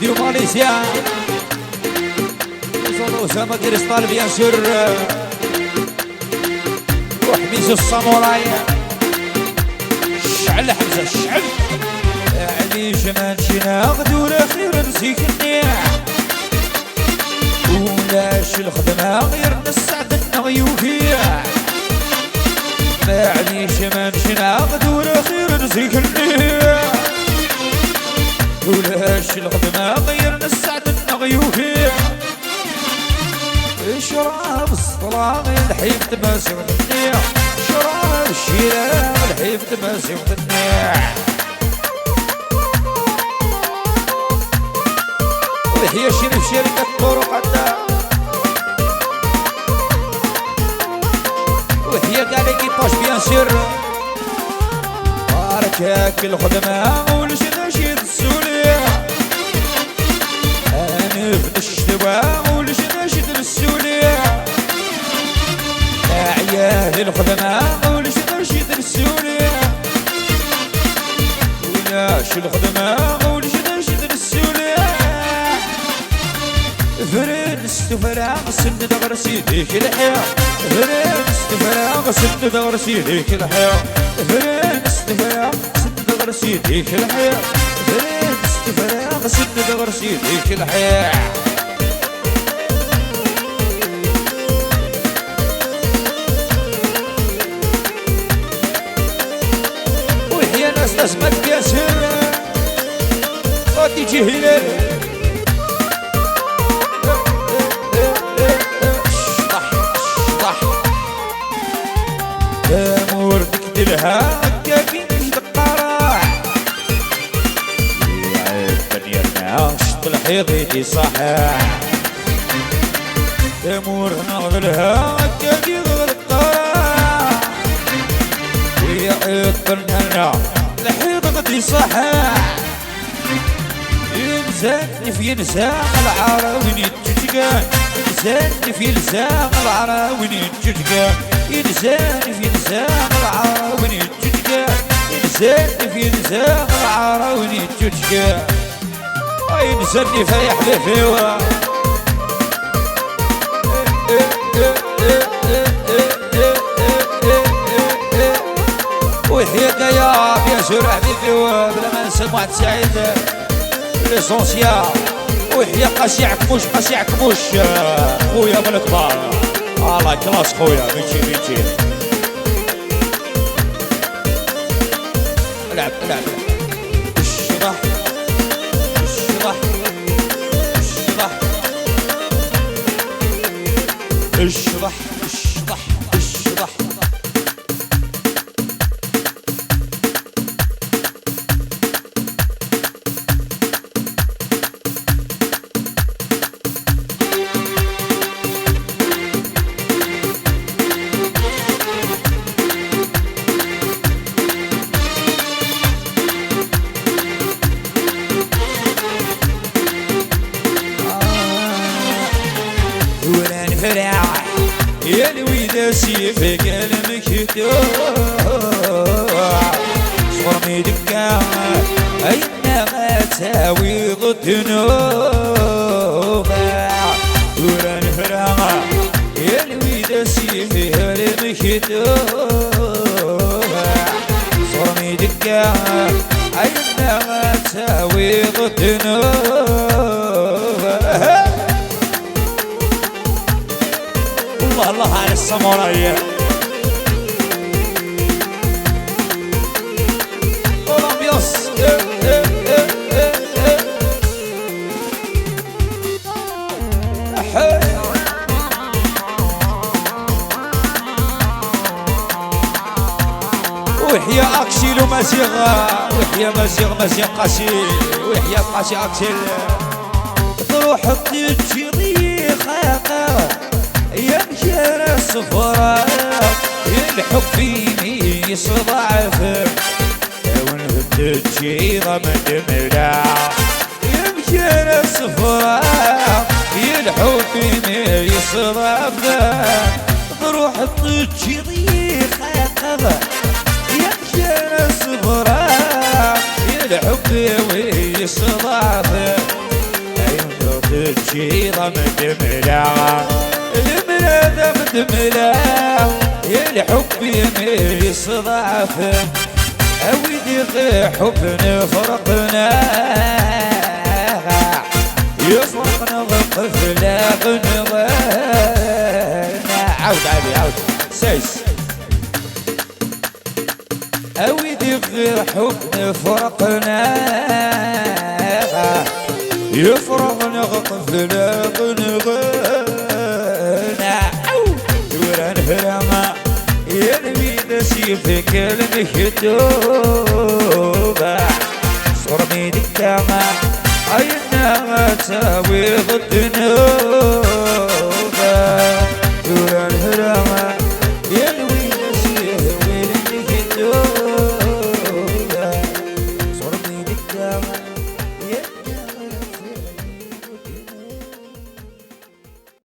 فيديو ماليزيا أسامة كريستال بيان سور وحميز الساموراي شعل حمزة شعل عليش ما نشينا غدو خير نسيك النيع ولاش الخدمة غير نسعد النغيوكيع ما عليش ما نشينا غدو خير نسيك النيع ولاش الخدمة غير نسعد النغيوكيع شراب الصلاة الحيف تماسي وتنيع شراب الشيران الحيف تماسي وتنيع وهي شريف شركة طرق عنا وهي قال ايكيباج بيان سير باركاك الخدمة والجناشيد السولية انا في الشتوى والجناشيد السولية عيال الخدمة والجناشيد السولية ولاش الخدمة والجناشيد السولية فرنس تفرع سن دغر سيديك الحياة فرنس تفرع سن دغر سيديك الحياة فرنس تفرع سن دغر سيديك الحياة فرنس تفرع سن دغر سيديك الحياة وحيا ناس ما تقاسر غادي تجي هلال دلها كافين القراع يعرف يرنا شط الحيض يدي صحاح تمور نغلها كافين القراع ويعرف لنا الحيض غدي صحاح ينزل في ينزاق العراوين التجقان ينزل في ينزاق العراوين التجقان ينزل في ينزاق العراوين التجقان ينزل في ينزاق العراوين التجقان ينزل في يحلفوا وحياك يا سرع بيوا بلا ما نسى واحد سعيد ليسونسيال وحيا قاسي عكموش قاسي عكموش خويا من الكبار الله كلاس خويا ميتي العب العب الشبح الشبح الشبح الشبح الشبح الشبح يا الويدا سيفك قلمك يتوع صرمي دكا أينما تساوي ضد نوفا ورا نفرع يا الويدا سيفك قلمك يتوع صرمي دكا أينما تساوي ضد نوفا الله على الساموراي والامبيونس وحيا اكسيل ومزيغ وحيا مزيغ قاسي وحيا قاسي اكسيل تروح تجري خاقه يا مشير الصفراء الحب فيني يصضعف ونهد الجيرة من دمرع يا مشير الصفراء الحب فيني يصضعف تروح تجري خاقه يا مشير الصفراء الحب ويصضعف شيرة مدملة المرادة مدملة يا الحب يمي صضعفه أودي حبنا فرقنا يفرقنا غفلة غنغنا عود علي عود سيس أودي غير حبنا فرقنا يفرقنا غفلة غنغنا دوران هرما يلمي دسيفك المكتوبة صرمي دكامة عينا تساوي ضد